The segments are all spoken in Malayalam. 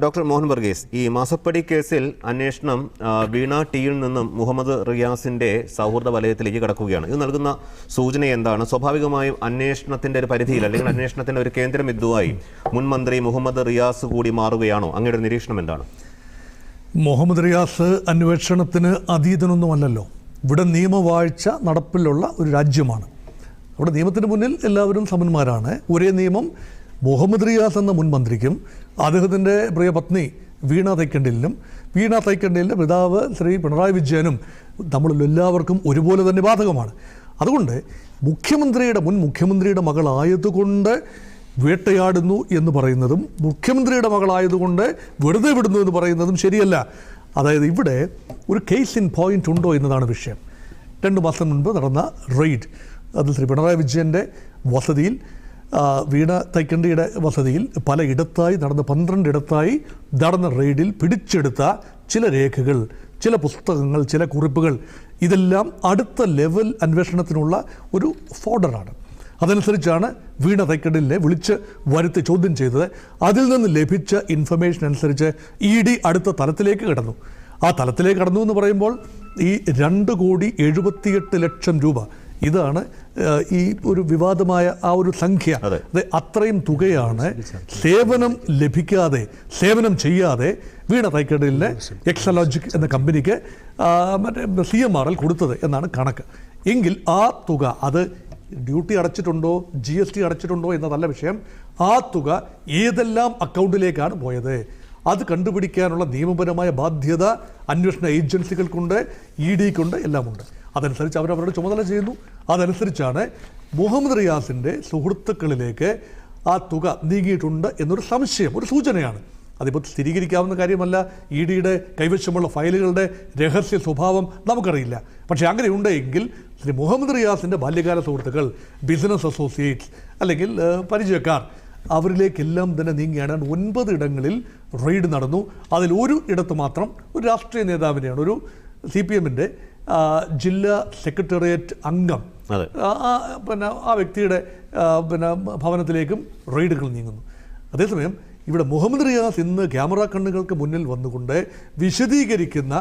ഡോക്ടർ മോഹൻ വർഗീസ്, ഈ മാസപ്പടി കേസിൽ അന്വേഷണം വീണ ടിയിൽ നിന്നും മുഹമ്മദ് റിയാസിന്റെ സൗഹൃദ വലയത്തിലേക്ക് കടക്കുകയാണ്. ഇത് നൽകുന്ന സൂചന എന്താണ്? സ്വാഭാവികമായും അന്വേഷണത്തിന്റെ ഒരു പരിധിയിൽ അല്ലെങ്കിൽ അന്വേഷണത്തിന്റെ ഒരു കേന്ദ്ര ബിന്ദുവായി മുൻ മന്ത്രി മുഹമ്മദ് റിയാസ് കൂടി മാറുകയാണോ? അങ്ങയുടെ നിരീക്ഷണം എന്താണ്? മുഹമ്മദ് റിയാസ് അന്വേഷണത്തിന് അതീതനൊന്നുമല്ലല്ലോ. ഇവിടെ നിയമവാഴ്ച നടപ്പിലുള്ള ഒരു രാജ്യമാണ്. അവിടെ നിയമത്തിന് മുന്നിൽ എല്ലാവരും സമന്മാരാണ്. ഒരേ നിയമം മുഹമ്മദ് റിയാസ് എന്ന മുൻ മന്ത്രിക്കും അദ്ദേഹത്തിൻ്റെ പ്രിയ പത്നി വീണ തൈക്കണ്ടിലിൻ്റെ പിതാവ് ശ്രീ പിണറായി വിജയനും നമ്മളെല്ലാവർക്കും ഒരുപോലെ തന്നെ ബാധകമാണ്. അതുകൊണ്ട് മുൻ മുഖ്യമന്ത്രിയുടെ മകളായതുകൊണ്ട് വേട്ടയാടുന്നു എന്ന് പറയുന്നതും മുഖ്യമന്ത്രിയുടെ മകളായതുകൊണ്ട് വെറുതെ വിടുന്നു എന്ന് പറയുന്നതും ശരിയല്ല. അതായത് ഇവിടെ ഒരു കേസ് ഇൻ പോയിന്റ് ഉണ്ടോ എന്നതാണ് വിഷയം. 2 മാസം മുൻപ് നടന്ന റെയ്ഡ്, അത് ശ്രീ പിണറായി വിജയൻ്റെ വസതിയിൽ, വീണ തൈക്കണ്ടിയുടെ വസതിയിൽ പലയിടത്തായി 12 ഇടത്തായി നടന്ന റെയ്ഡിൽ പിടിച്ചെടുത്ത ചില രേഖകൾ, ചില പുസ്തകങ്ങൾ, ചില കുറിപ്പുകൾ, ഇതെല്ലാം അടുത്ത ലെവൽ അന്വേഷണത്തിനുള്ള ഒരു ഫോർഡറാണ്. അതനുസരിച്ചാണ് വീണ തൈക്കണ്ടിലിനെ വിളിച്ച് വരുത്തി ചോദ്യം ചെയ്തത്. അതിൽ നിന്ന് ലഭിച്ച ഇൻഫർമേഷൻ അനുസരിച്ച് ED അടുത്ത തലത്തിലേക്ക് കടന്നു. ആ തലത്തിലേക്ക് കടന്നു എന്ന് പറയുമ്പോൾ ഈ 2,78,00,000 രൂപ, ഇതാണ് ഈ ഒരു വിവാദമായ ആ ഒരു സംഖ്യ. അത്രയും തുകയാണ് സേവനം ലഭിക്കാതെ, സേവനം ചെയ്യാതെ വീണ തൈക്കണ്ടിലിനെ എക്സലോജിക് എന്ന കമ്പനിക്ക് CMRL കൊടുത്തത് എന്നാണ് കണക്ക്. എങ്കിൽ ആ തുക, അത് ഡ്യൂട്ടി അടച്ചിട്ടുണ്ടോ GST അടച്ചിട്ടുണ്ടോ എന്നതല്ല വിഷയം. ആ തുക ഏതെല്ലാം അക്കൗണ്ടിലേക്കാണ് പോയത്, അത് കണ്ടുപിടിക്കാനുള്ള നിയമപരമായ ബാധ്യത അന്വേഷണ ഏജൻസികൾക്കുണ്ട്, EDക്കുണ്ട്, എല്ലാമുണ്ട്. അതനുസരിച്ച് അവരവരുടെ ചുമതല ചെയ്യുന്നു. അതനുസരിച്ചാണ് മുഹമ്മദ് റിയാസിൻ്റെ സുഹൃത്തുക്കളിലേക്ക് ആ തുക നീങ്ങിയിട്ടുണ്ട് എന്നൊരു സംശയം, ഒരു സൂചനയാണ്. അതിപ്പോൾ സ്ഥിരീകരിക്കാവുന്ന കാര്യമല്ല. EDയുടെ കൈവശമുള്ള ഫയലുകളുടെ രഹസ്യ സ്വഭാവം നമുക്കറിയില്ല. പക്ഷേ അങ്ങനെ ഉണ്ടെങ്കിൽ ശ്രീ മുഹമ്മദ് റിയാസിൻ്റെ ബാല്യകാല സുഹൃത്തുക്കൾ, ബിസിനസ് അസോസിയേറ്റ്സ് അല്ലെങ്കിൽ പരിചയക്കാർ, അവരിലേക്കെല്ലാം തന്നെ നീങ്ങിയാണ്. 9 ഇടങ്ങളിൽ റെയ്ഡ് നടന്നു. അതിൽ ഒരു ഇടത്ത് മാത്രം ഒരു രാഷ്ട്രീയ നേതാവിനെയാണ്, ഒരു CPMൻ്റെ ജില്ലാ സെക്രട്ടേറിയറ്റ് അംഗം, ആ വ്യക്തിയുടെ ഭവനത്തിലേക്കും റെയ്ഡുകൾ നീങ്ങുന്നു. അതേസമയം ഇവിടെ മുഹമ്മദ് റിയാസ് ഇന്ന് ക്യാമറ കണ്ണുകൾക്ക് മുന്നിൽ വന്നുകൊണ്ട് വിശദീകരിക്കുന്ന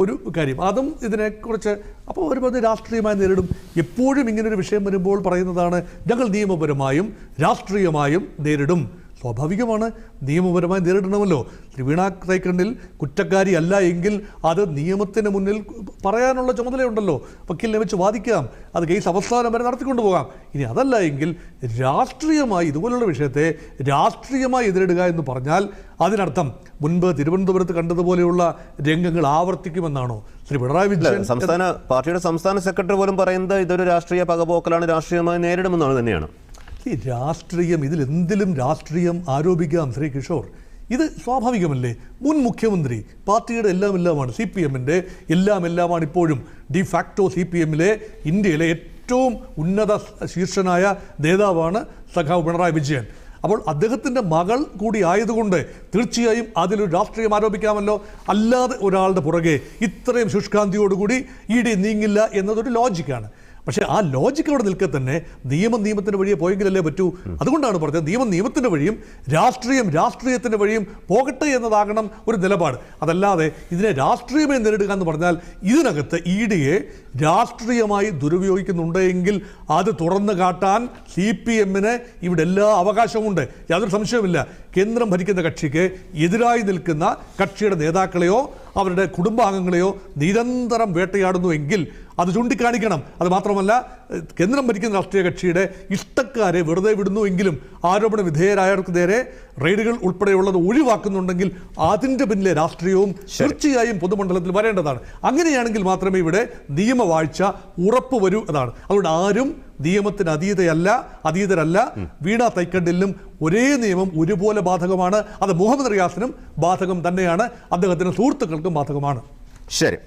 ഒരു കാര്യം, അതും ഇതിനെക്കുറിച്ച് അപ്പോൾ അവർ പറഞ്ഞ് രാഷ്ട്രീയമായി നേരിടും. എപ്പോഴും ഇങ്ങനൊരു വിഷയം വരുമ്പോൾ പറയുന്നതാണ്, ഞങ്ങൾ നിയമപരമായും രാഷ്ട്രീയമായും നേരിടും. സ്വാഭാവികമാണ്, നിയമപരമായി നേരിടണമല്ലോ. വീണ തൈക്കണ്ടിൽ കുറ്റക്കാരി അല്ല എങ്കിൽ അത് നിയമത്തിന് മുന്നിൽ പറയാനുള്ള ചുമതലയുണ്ടല്ലോ. വക്കീലിനെ വെച്ച് വാദിക്കാം, അത് കേസ് അവസാനം വരെ നടത്തിക്കൊണ്ടു പോകാം. ഇനി അതല്ല എങ്കിൽ രാഷ്ട്രീയമായി ഇതുപോലുള്ള വിഷയത്തെ രാഷ്ട്രീയമായി എതിരിടുക എന്ന് പറഞ്ഞാൽ അതിനർത്ഥം മുൻപ് തിരുവനന്തപുരത്ത് കണ്ടതുപോലെയുള്ള രംഗങ്ങൾ ആവർത്തിക്കുമെന്നാണോ? ശ്രീ പിണറായി വിജയൻ പാർട്ടിയുടെ സംസ്ഥാന സെക്രട്ടറി പോലും പറയുന്നത് ഇതൊരു രാഷ്ട്രീയ പകപോക്കലാണ്, രാഷ്ട്രീയമായി നേരിടുമെന്നാണ് തന്നെയാണ്. രാഷ്ട്രീയം, ഇതിലെന്തിലും രാഷ്ട്രീയം ആരോപിക്കാം ശ്രീ കിഷോർ. ഇത് സ്വാഭാവികമല്ലേ? മുൻ മുഖ്യമന്ത്രി, പാർട്ടിയുടെ എല്ലാമാണ്, CPMൻ്റെ എല്ലാമാണ്. ഇപ്പോഴും ഡിഫാക്ടോ CPMലെ ഇന്ത്യയിലെ ഏറ്റവും ഉന്നത ശീർഷനായ നേതാവാണ് സഖാവ് പിണറായി വിജയൻ. അപ്പോൾ അദ്ദേഹത്തിൻ്റെ മകൾ കൂടി ആയതുകൊണ്ട് തീർച്ചയായും അതിലൊരു രാഷ്ട്രീയം ആരോപിക്കാമല്ലോ. അല്ലാതെ ഒരാളുടെ പുറകെ ഇത്രയും ശുഷ്കാന്തിയോടുകൂടി ED നീങ്ങില്ല എന്നതൊരു ലോജിക്കാണ്. പക്ഷേ ആ ലോജിക്ക് അവിടെ നിൽക്കെ തന്നെ നിയമത്തിൻ്റെ വഴിയെ പോയെങ്കിലല്ലേ പറ്റൂ. അതുകൊണ്ടാണ് പറഞ്ഞത് നിയമത്തിൻ്റെ വഴിയും രാഷ്ട്രീയത്തിൻ്റെ വഴിയും പോകട്ടെ എന്നതാകണം ഒരു നിലപാട്. അതല്ലാതെ ഇതിനെ രാഷ്ട്രീയമായി നേരിടുക എന്ന് പറഞ്ഞാൽ ഇതിനകത്ത് EDയെ രാഷ്ട്രീയമായി ദുരുപയോഗിക്കുന്നുണ്ടെങ്കിൽ അത് തുറന്നു കാട്ടാൻ CPMന് ഇവിടെ എല്ലാ അവകാശവുമുണ്ട്, യാതൊരു സംശയവുമില്ല. കേന്ദ്രം ഭരിക്കുന്ന കക്ഷിക്ക് എതിരായി നിൽക്കുന്ന കക്ഷിയുടെ നേതാക്കളെയോ അവരുടെ കുടുംബാംഗങ്ങളെയോ നിരന്തരം വേട്ടയാടുന്നുവെങ്കിൽ അത് ചൂണ്ടിക്കാണിക്കണം. അത് മാത്രമല്ല, കേന്ദ്രം ഭരിക്കുന്ന രാഷ്ട്രീയ കക്ഷിയുടെ ഇഷ്ടക്കാരെ വെറുതെ വിടുന്നുവെങ്കിലും ആരോപണ വിധേയരായവർക്ക് നേരെ റെയ്ഡുകൾ ഉൾപ്പെടെയുള്ളത് ഒഴിവാക്കുന്നുണ്ടെങ്കിൽ അതിൻ്റെ പിന്നിലെ രാഷ്ട്രീയവും തീർച്ചയായും പൊതുമണ്ഡലത്തിൽ വരേണ്ടതാണ്. അങ്ങനെയാണെങ്കിൽ മാത്രമേ ഇവിടെ നിയമവാഴ്ച ഉറപ്പുവരൂ എന്നാണ്. അതുകൊണ്ട് ആരും നിയമത്തിന് അതീതരല്ല. വീണ തൈക്കണ്ടിലും ഒരേ നിയമം ഒരുപോലെ ബാധകമാണ്. അത് മുഹമ്മദ് റിയാസിനും ബാധകം തന്നെയാണ്, അദ്ദേഹത്തിൻ്റെ സുഹൃത്തുക്കൾക്കും ബാധകമാണ്. ശരി.